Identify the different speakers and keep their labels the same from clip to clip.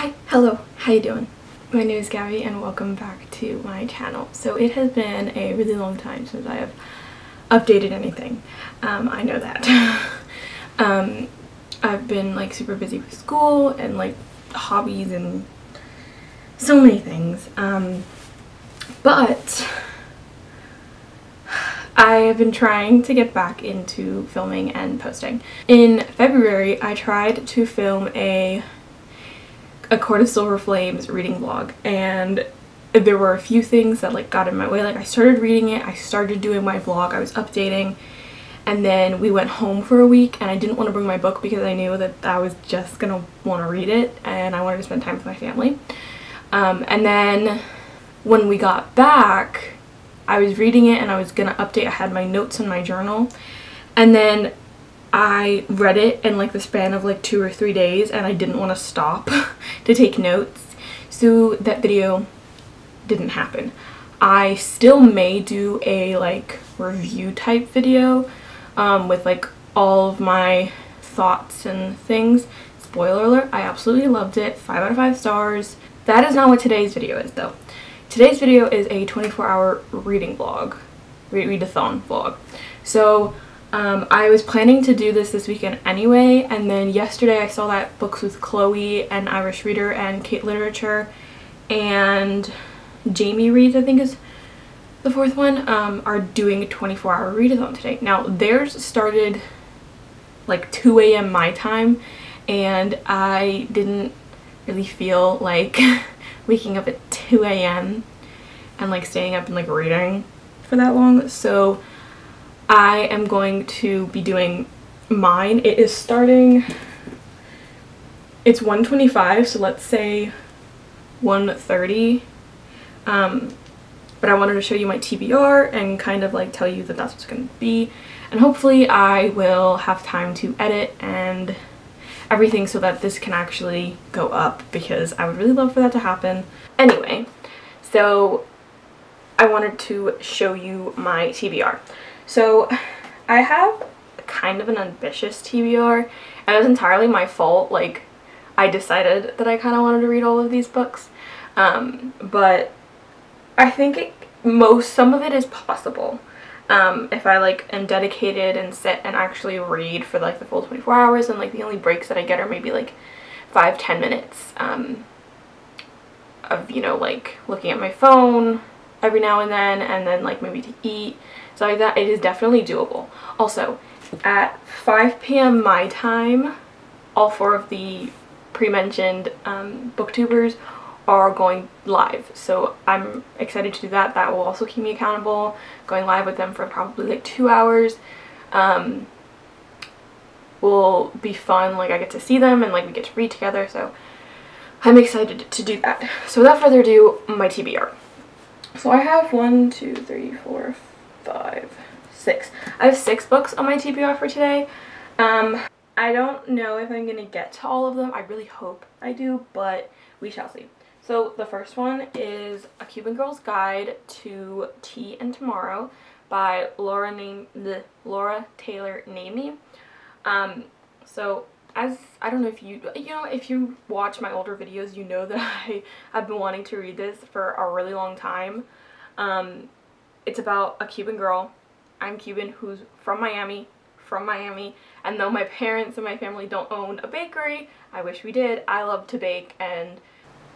Speaker 1: Hi, hello, how you doing? My name is Gabby and welcome back to my channel. So it has been a really long time since I have updated anything. I know that. I've been like super busy with school and like hobbies and so many things. But I have been trying to get back into filming and posting. In February, I tried to film a Court of Silver Flames reading vlog, and there were a few things that like got in my way. Like I started reading it, I started doing my vlog, I was updating, and then we went home for a week and I didn't want to bring my book because I knew that I was just gonna want to read it and I wanted to spend time with my family. And then when we got back, I was reading it and I was gonna update. I had my notes in my journal, and then I read it in like the span of like 2 or 3 days and I didn't want to stop to take notes, so that video didn't happen. I still may do a like review type video with like all of my thoughts and things. Spoiler alert, I absolutely loved it. 5 out of 5 stars. That is not what today's video is though. Today's video is a 24-hour reading vlog, read-a-thon vlog. So I was planning to do this weekend anyway, and then yesterday I saw that Books with Chloe and Irish Reader and Kate Literature and Jamie Reads, I think is the fourth one, are doing a 24-hour read-a-thon today. Now theirs started like 2 a.m. my time, and I didn't really feel like waking up at 2 a.m. and like staying up and like reading for that long, so I am going to be doing mine. It is starting, it's 1:25, so let's say 1:30, but I wanted to show you my TBR and kind of like tell you that that's what's going to be, and hopefully I will have time to edit and everything so that this can actually go up, because I would really love for that to happen. Anyway, so I wanted to show you my TBR. So I have kind of an ambitious TBR, and it was entirely my fault. Like, I decided that I kind of wanted to read all of these books, but I think some of it is possible if I like am dedicated and sit and actually read for like the full 24 hours, and like the only breaks that I get are maybe like 5-10 minutes of, you know, like looking at my phone every now and then like maybe to eat. So like that, it is definitely doable. Also, at 5 p.m. my time, all 4 of the pre-mentioned booktubers are going live. So I'm excited to do that. That will also keep me accountable, going live with them for probably like 2 hours. Will be fun. Like I get to see them and like we get to read together. So I'm excited to do that. So without further ado, my TBR. So I have 1, 2, 3, 4, 5, 6. I have 6 books on my TBR for today. I don't know if I'm gonna get to all of them. I really hope I do, but we shall see. So the first one is A Cuban Girl's Guide to Tea and Tomorrow by Laura Taylor Namey. So as I don't know if if you watch my older videos, you know that I've been wanting to read this for a really long time. It's about a Cuban girl, I'm Cuban, who's from Miami, and though my parents and my family don't own a bakery, I wish we did, I love to bake, and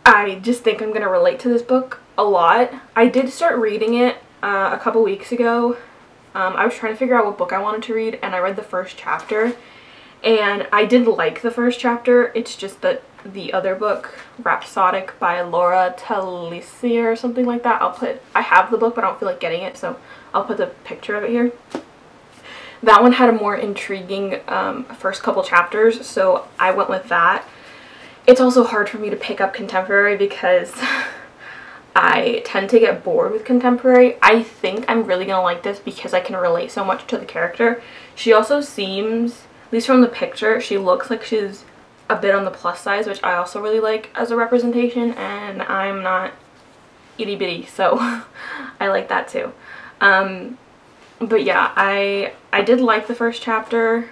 Speaker 1: I just think I'm gonna relate to this book a lot. I did start reading it a couple weeks ago. I was trying to figure out what book I wanted to read, and I read the first chapter, and I did like the first chapter. It's just that the other book, Rhapsodic by Laura Talisia or something like that, I have the book but I don't feel like getting it, so I'll put the picture of it here. That one had a more intriguing first couple chapters, so I went with that. It's also hard for me to pick up contemporary because I tend to get bored with contemporary. I think I'm really gonna like this because I can relate so much to the character. She also seems, at least from the picture, she looks like she's a bit on the plus size, which I also really like as a representation, and I'm not itty bitty, so I like that too. But yeah, I did like the first chapter,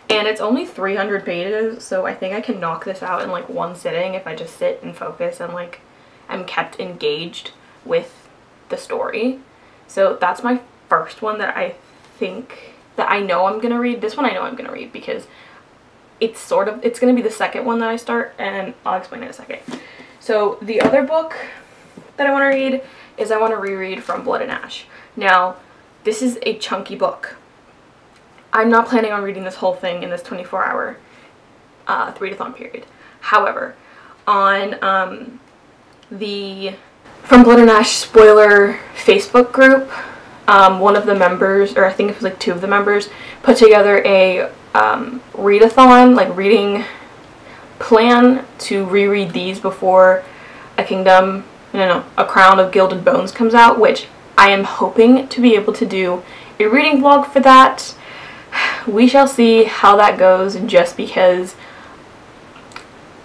Speaker 1: And it's only 300 pages, so I think I can knock this out in like one sitting if I just sit and focus and like I'm kept engaged with the story. So that's my first one that I think that I know I'm gonna read. This one I know I'm gonna read because it's gonna be the second one that I start, and I'll explain in a second. So the other book that I want to read is I want to reread From Blood and Ash. Now, this is a chunky book. I'm not planning on reading this whole thing in this 24-hour read-a-thon period. However, on the From Blood and Ash spoiler Facebook group, one of the members, or I think it was like two of the members, put together a read-a-thon, like reading plan to reread these before A Crown of Gilded Bones comes out, which I am hoping to be able to do a reading vlog for that. We shall see how that goes, just because,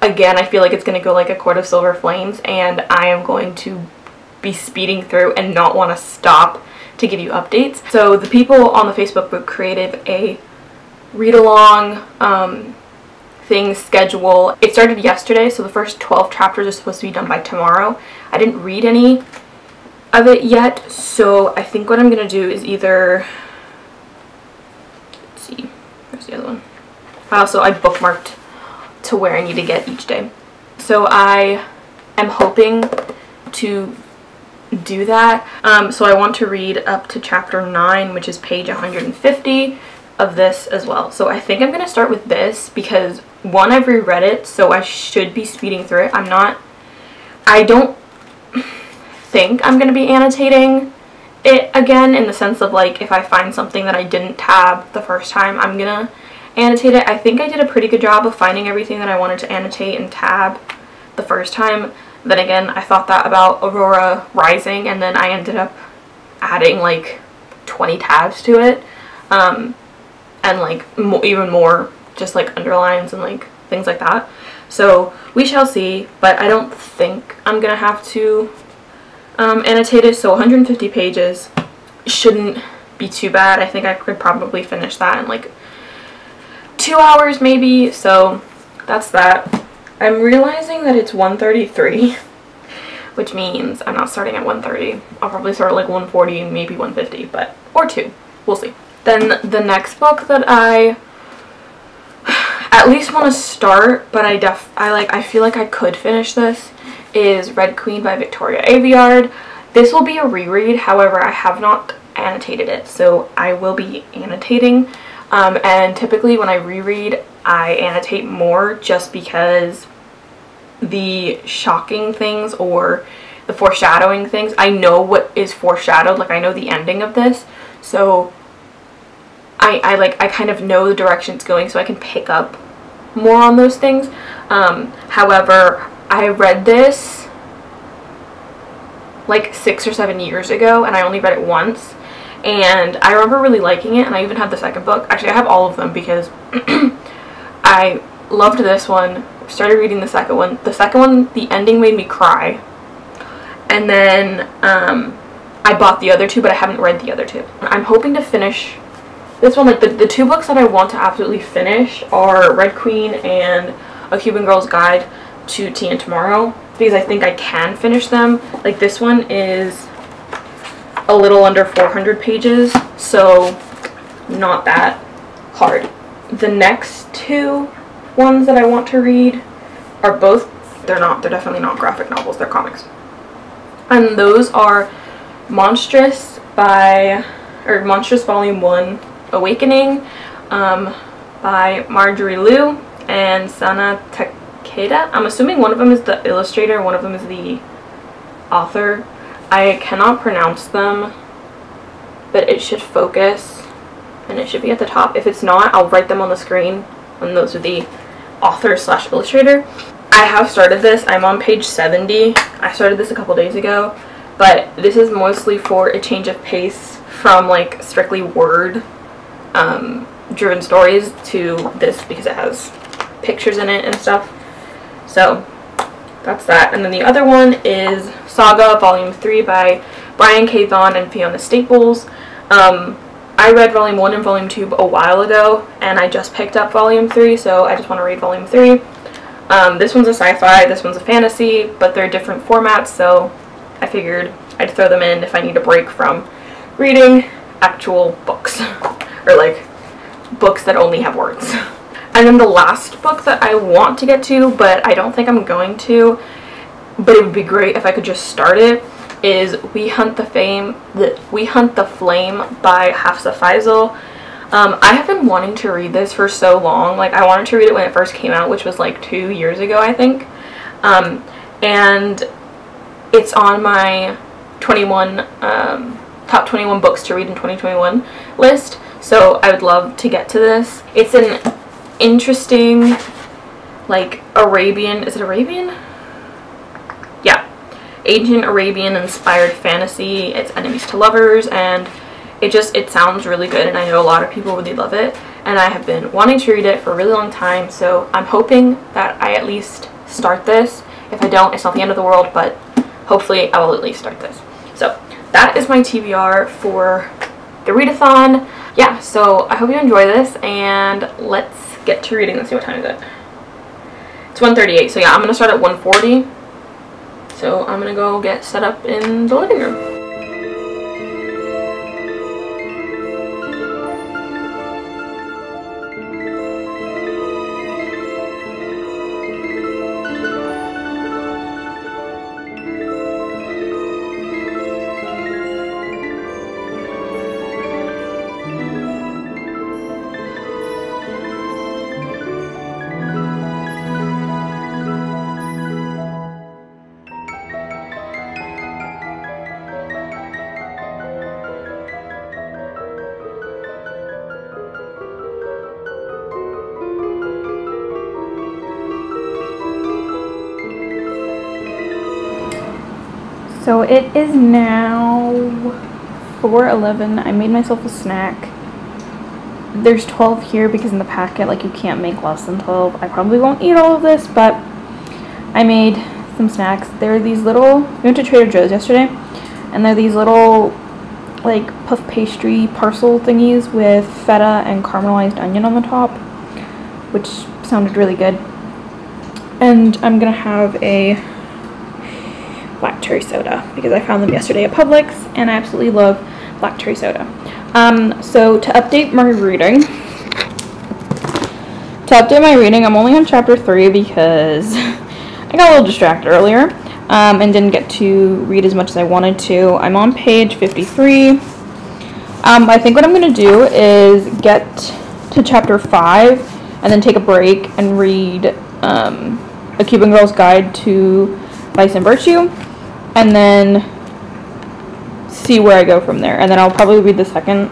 Speaker 1: again, I feel like it's going to go like A Court of Silver Flames, and I am going to be speeding through and not want to stop to give you updates. So the people on the Facebook group created a read-along thing schedule. It started yesterday, so the first 12 chapters are supposed to be done by tomorrow. I didn't read any of it yet, so I think what I'm going to do is either... Where's the other one? I bookmarked to where I need to get each day. So I am hoping to do that. So I want to read up to chapter 9, which is page 150 of this as well. So I think I'm going to start with this because, one, I've reread it, so I should be speeding through it. I don't think I'm going to be annotating it again, in the sense of like if I find something that I didn't tab the first time, I'm gonna annotate it. I think I did a pretty good job of finding everything that I wanted to annotate and tab the first time. Then again, I thought that about Aurora Rising, and then I ended up adding like 20 tabs to it, and like even more just like underlines and like things like that. So we shall see, but I don't think I'm gonna have to annotate it. So 150 pages shouldn't be too bad. I think I could probably finish that in like 2 hours maybe. So that's that. I'm realizing that it's 1:33, which means I'm not starting at 1:30. I'll probably start at like 1:40, maybe 1:50, but or 2. We'll see. Then the next book that I at least want to start, but I feel like I could finish this, is Red Queen by Victoria Aveyard. This will be a reread, however I have not annotated it, so I will be annotating. And typically when I reread, I annotate more just because the shocking things or the foreshadowing things, I know what is foreshadowed, like I know the ending of this, so I kind of know the direction it's going, so I can pick up more on those things. However, I read this like 6 or 7 years ago, and I only read it once, and I remember really liking it, and I even had the second book. Actually, I have all of them because I loved this one, started reading the second one. The second one, the ending made me cry, and then I bought the other two, but I haven't read the other two. I'm hoping to finish this one. Like the two books that I want to absolutely finish are Red Queen and A Cuban Girl's Guide to Tea and Tomorrow, because I think I can finish them. Like this one is a little under 400 pages, so not that hard. The next two ones that I want to read are both, they're definitely not graphic novels, they're comics. And those are Monstress Volume 1 Awakening by Marjorie Liu and Sana Takeda. I'm assuming one of them is the illustrator, one of them is the author. I cannot pronounce them, but it should focus and it should be at the top. If it's not, I'll write them on the screen, and those are the author slash illustrator. I have started this. I'm on page 70. I started this a couple days ago, but this is mostly for a change of pace from like strictly word driven stories to this because it has pictures in it and stuff. So that's that. And then the other one is Saga Volume 3 by Brian K. Vaughan and Fiona Staples. I I read volume 1 and volume 2 a while ago, and I just picked up volume 3, so I just want to read volume 3. This one's a sci-fi, this one's a fantasy, but they're different formats, so I figured I'd throw them in if I need a break from reading actual books, or like books that only have words. And then the last book that I want to get to, but I don't think I'm going to, but it would be great if I could just start it, is We Hunt the Flame by Hafsa Faizal. I have been wanting to read this for so long. Like, I wanted to read it when it first came out, which was like 2 years ago, I think. And it's on my top 21 books to read in 2021 list. So I would love to get to this. It's an interesting, like, Arabian, is it Arabian? Yeah. Ancient Arabian inspired fantasy. It's enemies to lovers, and it sounds really good, and I know a lot of people really love it, and I have been wanting to read it for a really long time, so I'm hoping that I at least start this. If I don't, it's not the end of the world, but hopefully I will at least start this. So that is my TBR for the readathon. Yeah, so I hope you enjoy this, and let's get to reading. Let's see, what time is it? It's 1:38, so yeah, I'm gonna start at 1:40. So I'm gonna go get set up in the living room. So it is now 4:11. I made myself a snack. There's 12 here because in the packet, like, you can't make less than 12. I probably won't eat all of this, but I made some snacks. There are these little, we went to Trader Joe's yesterday, and they're these little, like, puff pastry parcel thingies with feta and caramelized onion on the top, which sounded really good. And I'm gonna have a black cherry soda because I found them yesterday at Publix, and I absolutely love black cherry soda. So to update my reading, I'm only on chapter 3 because I got a little distracted earlier and didn't get to read as much as I wanted to. I'm on page 53. I think what I'm going to do is get to chapter 5 and then take a break and read A Cuban Girl's Guide to Vice and Virtue, and then see where I go from there. And then I'll probably read the second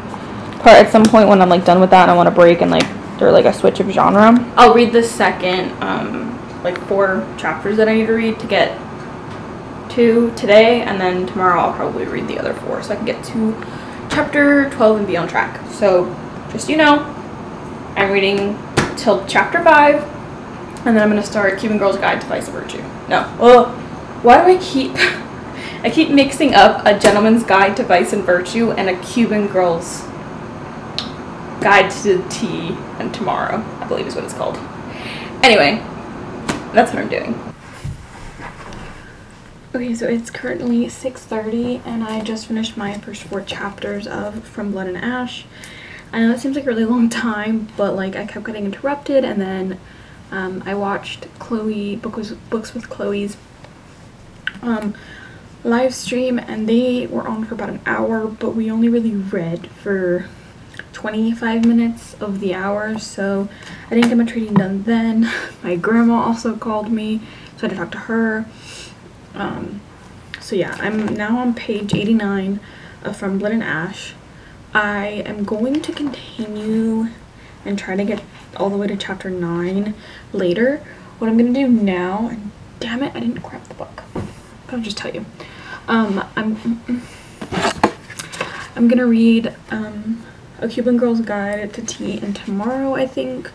Speaker 1: part at some point when I'm, like, done with that and I want to break and, like, or like a switch of genre. I'll read the second like 4 chapters that I need to read to get to today, and then tomorrow I'll probably read the other 4 so I can get to chapter 12 and be on track. So just so you know, I'm reading till chapter 5, and then I'm going to start Cuban Girl's Guide to Vice and Virtue. No, well, why do I keep I keep mixing up A Gentleman's Guide to Vice and Virtue and A Cuban Girl's Guide to Tea and Tomorrow, I believe is what it's called. Anyway, that's what I'm doing. Okay, so it's currently 6:30 and I just finished my first 4 chapters of From Blood and Ash. I know it seems like a really long time, but, like, I kept getting interrupted, and then I watched Books with Chloe's live stream, and they were on for about an hour, but we only really read for 25 minutes of the hour, so I didn't get much reading done then. My grandma also called me, so I had to talk to her. So yeah, I'm now on page 89 of From Blood and Ash. I am going to continue and try to get all the way to chapter 9 later. What I'm gonna do now, and damn it, I didn't grab the book, but I'll just tell you. I'm gonna read A Cuban Girl's Guide to Tea and Tomorrow, I think,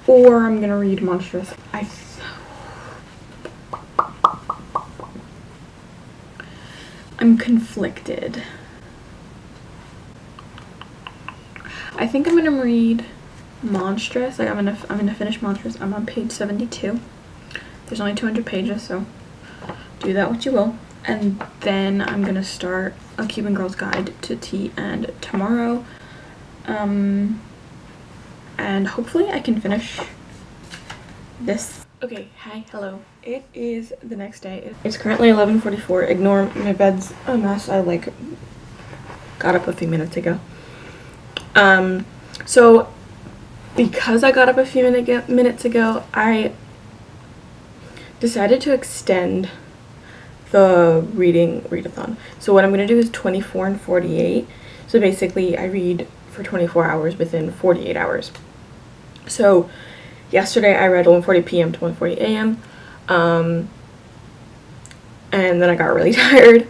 Speaker 1: or I'm gonna read Monstress. I'm conflicted.
Speaker 2: I think I'm gonna read Monstress. Like I'm gonna finish Monstress. I'm on page 72. There's only 200 pages, so do that what you will. And then I'm gonna start A Cuban Girl's Guide to Tea and Tomorrow. And hopefully I can finish this. Okay, hi, hello. It is the next day. It's currently 11:44. Ignore my bed's a mess. I like got up a few minutes ago. So because I got up a few minutes ago, I decided to extend the read-a-thon. So what I'm going to do is 24 and 48. So basically I read for 24 hours within 48 hours. So yesterday I read 1:40 p.m. to 1:40 a.m. And then I got really tired.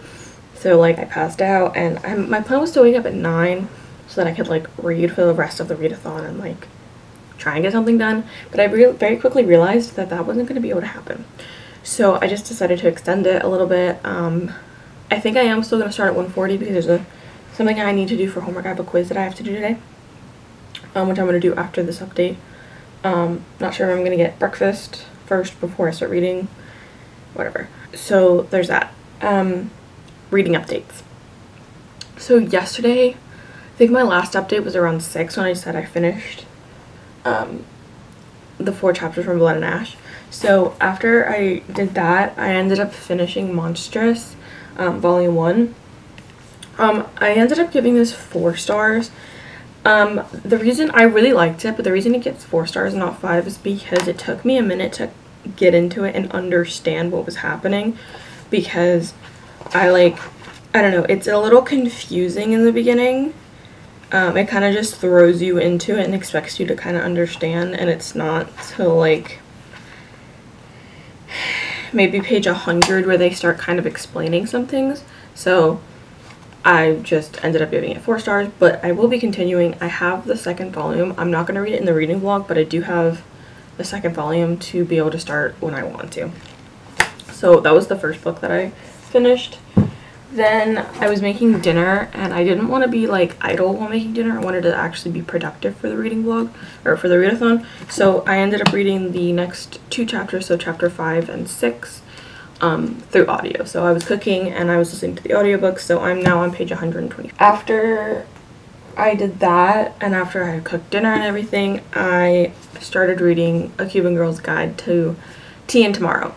Speaker 2: So like I passed out, and my plan was to wake up at 9 so that I could like read for the rest of the read-a-thon and like try and get something done. But I very quickly realized that that wasn't going to be able to happen. So I just decided to extend it a little bit. I think I am still going to start at 1:40 because there's something I need to do for homework. I have a quiz that I have to do today, which I'm going to do after this update. Not sure if I'm going to get breakfast first before I start reading, whatever. So there's that. Reading updates. So yesterday, I think my last update was around 6 when I said I finished the 4 chapters from Blood and Ash. So after I did that, I ended up finishing Monstress, volume 1. I ended up giving this 4 stars. The reason I really liked it, but the reason it gets 4 stars and not 5 is because it took me a minute to get into it and understand what was happening, because I don't know, it's a little confusing in the beginning. It kind of just throws you into it and expects you to kind of understand, and it's not till like maybe page 100 where they start kind of explaining some things. So I just ended up giving it 4 stars, but I will be continuing. I have the 2nd volume. I'm not going to read it in the reading vlog, but I do have the 2nd volume to be able to start when I want to. So that was the first book that I finished. Then I was making dinner, and I didn't want to be like idle while making dinner. I wanted to actually be productive for the reading vlog, or for the read-a-thon. So I ended up reading the next 2 chapters, so chapter 5 and 6, through audio. So I was cooking and I was listening to the audiobook, so I'm now on page 120. After I did that, and after I had cooked dinner and everything, I started reading A Cuban Girl's Guide to Tea and Tomorrow.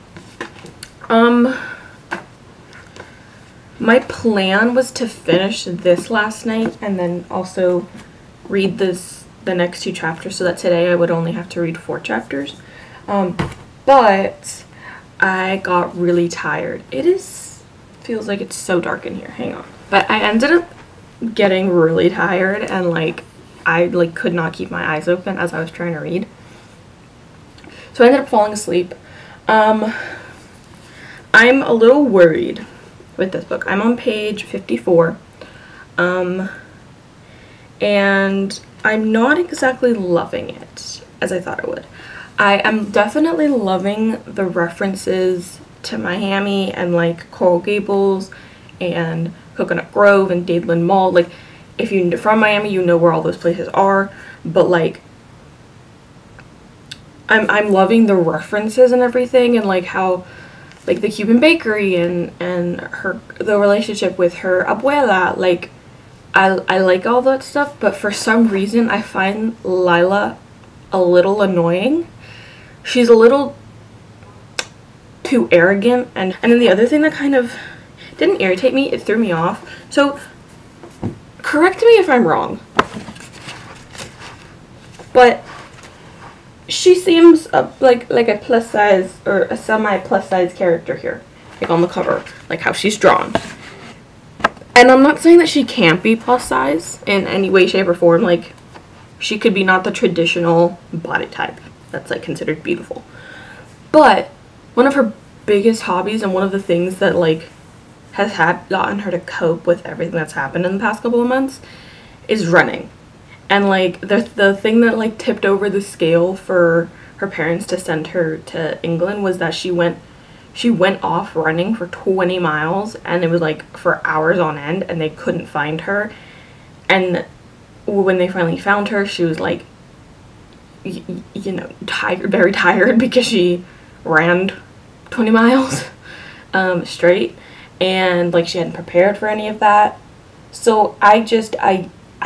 Speaker 2: My plan was to finish this last night and then also read the next 2 chapters, so that today I would only have to read 4 chapters. But I got really tired. Feels like it's so dark in here. Hang on. But I ended up getting really tired, and like I could not keep my eyes open as I was trying to read. So I ended up falling asleep. I'm a little worried with this book. I'm on page 54, and I'm not exactly loving it as I thought I would. I am definitely loving the references to Miami and like Coral Gables and Coconut Grove and Dadeland Mall. Like, if you're from Miami, you know where all those places are, but like I'm loving the references and everything, and like how like the Cuban bakery and the relationship with her abuela. Like I like all that stuff, but for some reason I find Lila a little annoying. She's a little too arrogant, and then the other thing that kind of didn't irritate me, it threw me off. So correct me if I'm wrong, but she seems like a plus size or a semi plus size character here, like on the cover, like how she's drawn. And I'm not saying that she can't be plus size in any way, shape, or form. Like, she could be not the traditional body type that's like considered beautiful, but one of her biggest hobbies and one of the things that like has gotten her to cope with everything that's happened in the past couple of months is running. And like the thing that like tipped over the scale for her parents to send her to England was that she went off running for 20 miles, and it was like for hours on end, and they couldn't find her. And when they finally found her, she was like, you know, tired, very tired, because she ran 20 miles straight, and like she hadn't prepared for any of that. So I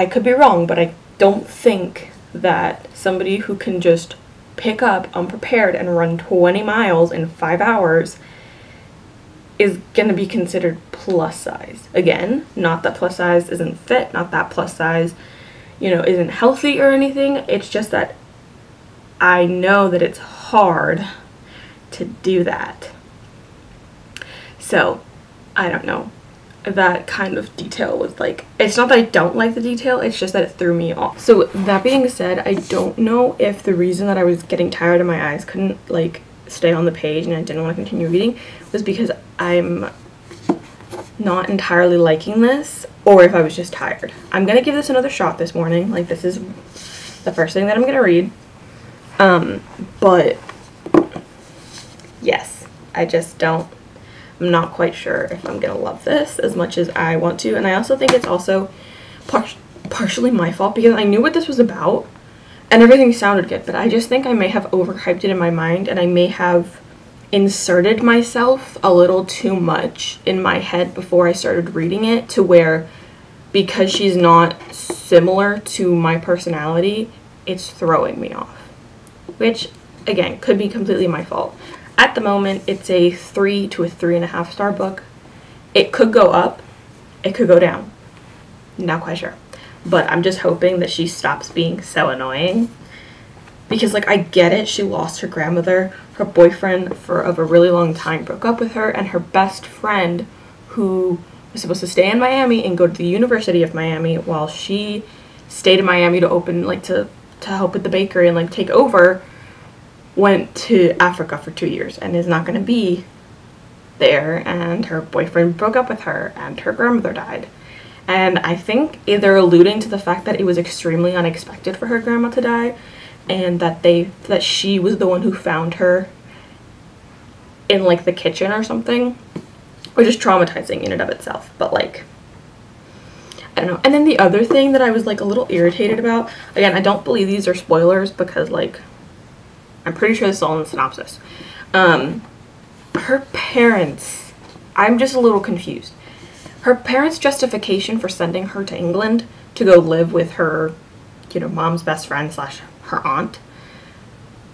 Speaker 2: could be wrong, but I don't think that somebody who can just pick up unprepared and run 20 miles in 5 hours is gonna be considered plus size. Again, not that plus size isn't fit, not that plus size, you know, isn't healthy or anything. It's just that I know that it's hard to do that. So, I don't know. That kind of detail was like, it's not that I don't like the detail, it's just that it threw me off. So that being said, I don't know if the reason that I was getting tired and my eyes couldn't like stay on the page and I didn't want to continue reading was because I'm not entirely liking this, or if I was just tired. I'm gonna give this another shot this morning. Like, this is the first thing that I'm gonna read. But yes, I just don't, I'm not quite sure if I'm gonna love this as much as I want to. And I also think it's also partially my fault, because I knew what this was about and everything sounded good, but I just think I may have overhyped it in my mind, and I may have inserted myself a little too much in my head before I started reading it, to where, because she's not similar to my personality, it's throwing me off. Which, again, could be completely my fault. At the moment, it's a 3 to a 3.5 star book. It could go up, it could go down. Not quite sure. But I'm just hoping that she stops being so annoying. Because, like, I get it, she lost her grandmother. Her boyfriend of a really long time broke up with her, and her best friend, who was supposed to stay in Miami and go to the University of Miami while she stayed in Miami to open, like, to help with the bakery and, like, take over, went to Africa for 2 years and is not going to be there, and her boyfriend broke up with her and her grandmother died. And I think they're alluding to the fact that it was extremely unexpected for her grandma to die, and that she was the one who found her in like the kitchen or something, which is traumatizing in and of itself. But like, I don't know. And then the other thing that I was like a little irritated about, again, I don't believe these are spoilers because like I'm pretty sure this is all in the synopsis. Her parents, I'm just a little confused. Her parents' justification for sending her to England to go live with her, you know, mom's best friend slash her aunt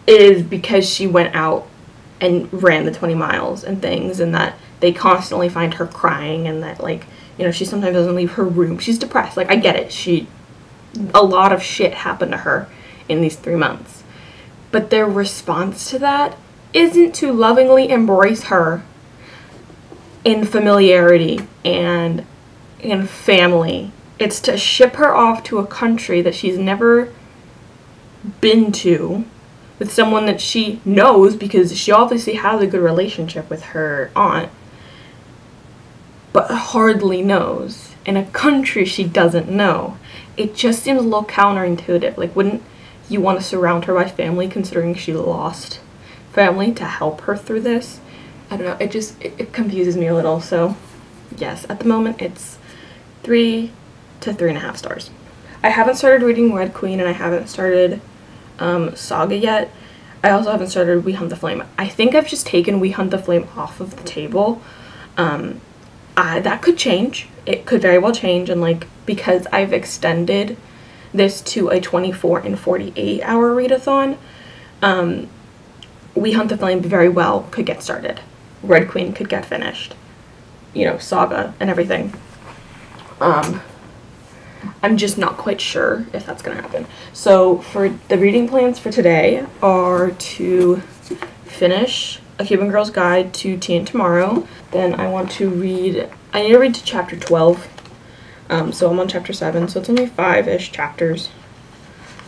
Speaker 2: is because she went out and ran the 20 miles and things, and that they constantly find her crying, and that, like, you know, she sometimes doesn't leave her room. She's depressed. Like, I get it. A lot of shit happened to her in these 3 months. But their response to that isn't to lovingly embrace her in familiarity and in family. It's to ship her off to a country that she's never been to, with someone that she knows, because she obviously has a good relationship with her aunt, but hardly knows, in a country she doesn't know. It just seems a little counterintuitive. Like, wouldn't you want to surround her by family, considering she lost family to help her through this? I don't know, it confuses me a little. So yes, at the moment it's 3 to 3.5 stars. I haven't started reading Red Queen, and I haven't started Saga yet. I also haven't started We Hunt the Flame. I think I've just taken We Hunt the Flame off of the table. That could change. It could very well change, and like, because I've extended this to a 24 and 48 hour readathon, We Hunt the Flame very well could get started. Red Queen could get finished. You know, Saga and everything. I'm just not quite sure if that's gonna happen. So for the reading plans for today are to finish A Cuban Girl's Guide to Teen Tomorrow. Then I need to read to chapter 12. So I'm on chapter 7, so it's only 5-ish chapters.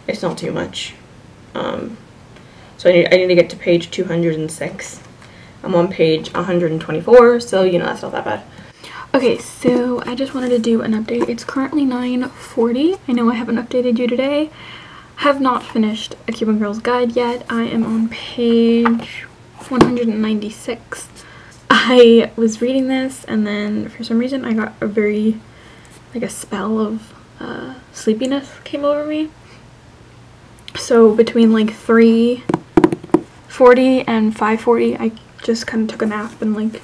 Speaker 2: It's not too much. So I need to get to page 206. I'm on page 124, so you know, that's not that bad. Okay, so I just wanted to do an update. It's currently 9:40. I know I haven't updated you today. Have not finished A Cuban Girl's Guide yet. I am on page 196. I was reading this, and then for some reason I got a spell of
Speaker 1: sleepiness came over me. So between like 3:40 and 5:40, I just kind of took a nap and like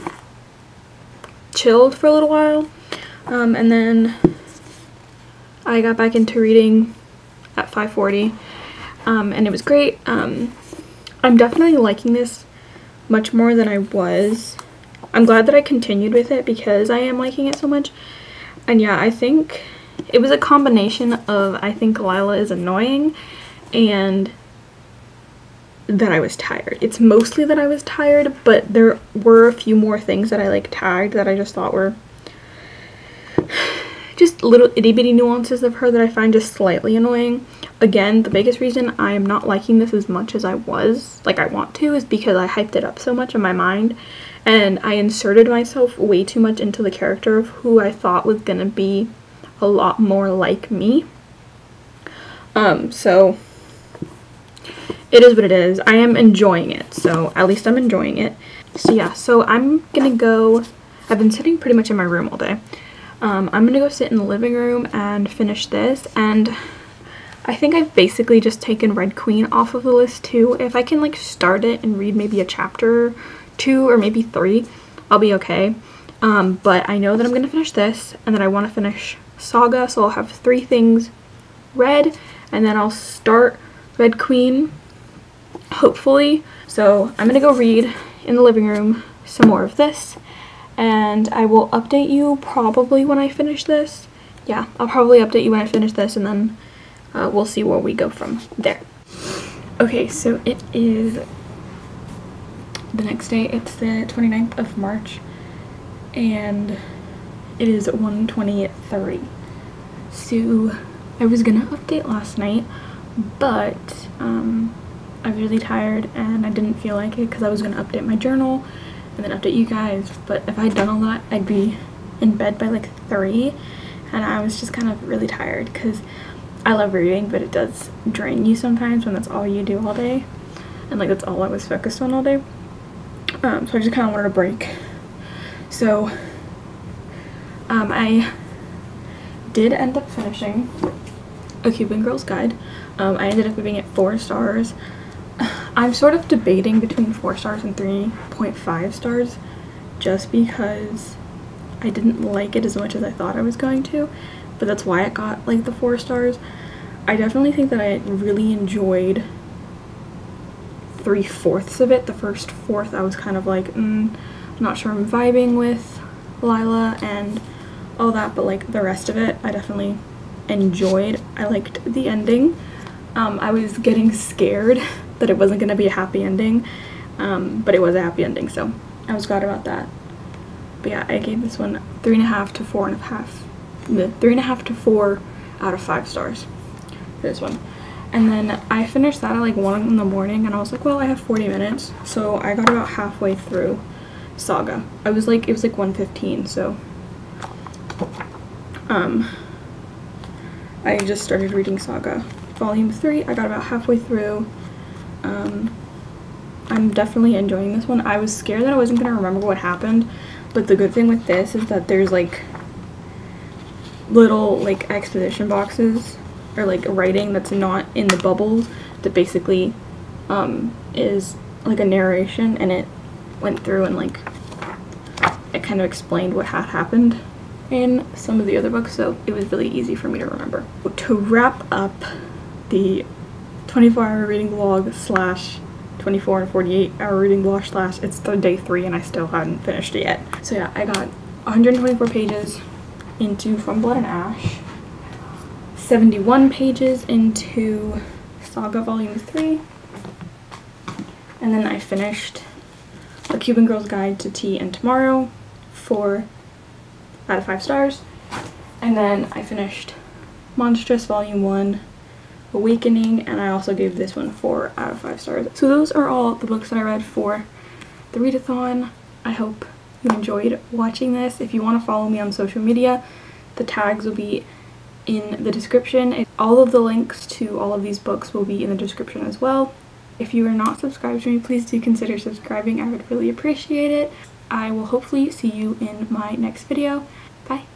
Speaker 1: chilled for a little while. And then I got back into reading at 5:40, and it was great. I'm definitely liking this much more than I was. I'm glad that I continued with it because I am liking it so much. And yeah, I think it was a combination of, I think Lila is annoying and that I was tired. It's mostly that I was tired, but there were a few more things that I like tagged that I just thought were just little itty bitty nuances of her that I find just slightly annoying. Again, the biggest reason I am not liking this as much as I want to, is because I hyped it up so much in my mind and I inserted myself way too much into the character of who I thought was gonna be a lot more like me. So it is what it is. I am enjoying it, so at least I'm enjoying it. So yeah, so I'm gonna go, I've been sitting pretty much in my room all day. I'm gonna go sit in the living room and finish this, and I think I've basically just taken Red Queen off of the list too. If I can like start it and read maybe a chapter 2 or maybe 3, I'll be okay. But I know that I'm gonna finish this and then I want to finish Saga, so I'll have 3 things read and then I'll start Red Queen, hopefully. So I'm gonna go read in the living room some more of this and I will update you probably when I finish this. Yeah, I'll probably update you when I finish this and then we'll see where we go from there. Okay, so it is the next day. It's the 29th of March and it is 1:23. So I was gonna update last night, but I was really tired and I didn't feel like it because I was gonna update my journal and then update you guys. But if I had done all that, I'd be in bed by like 3 and I was just kind of really tired because I love reading, but it does drain you sometimes when that's all you do all day, and like that's all I was focused on all day. So I just kind of wanted a break. So I did end up finishing A Cuban Girl's Guide. I ended up giving it 4 stars. I'm sort of debating between 4 stars and 3.5 stars just because I didn't like it as much as I thought I was going to. But that's why it got like the 4 stars. I definitely think that I really enjoyed 3/4 of it. The first fourth I was kind of like, I'm not sure I'm vibing with Lila and all that, but like the rest of it I definitely enjoyed. I liked the ending. I was getting scared that it wasn't going to be a happy ending, but it was a happy ending, so I was glad about that. But yeah, I gave this one 3.5 to 4.5. 3.5 to 4 out of 5 stars for this one. And then I finished that at like 1 in the morning and I was like, well, I have 40 minutes, so I got about halfway through Saga. It was like 1:15, so I just started reading Saga volume 3. I got about halfway through. I'm definitely enjoying this one. I was scared that I wasn't gonna remember what happened, but the good thing with this is that there's like little like exposition boxes or like writing that's not in the bubbles that basically is like a narration, and it went through and like it kind of explained what had happened in some of the other books, so it was really easy for me to remember. To wrap up the 24-hour reading vlog slash 24 and 48 hour reading vlog slash it's the day 3 and I still hadn't finished it yet. So yeah, I got 124 pages into From Blood and Ash, 71 pages into Saga volume 3, and then I finished A Cuban Girl's Guide to Tea and Tomorrow, 4 out of 5 stars, and then I finished Monstress volume 1, Awakening, and I also gave this one 4 out of 5 stars. So those are all the books that I read for the readathon. I hope you enjoyed watching this. If you want to follow me on social media, the tags will be in the description. All of the links to all of these books will be in the description as well. If you are not subscribed to me, please do consider subscribing. I would really appreciate it. I will hopefully see you in my next video. Bye!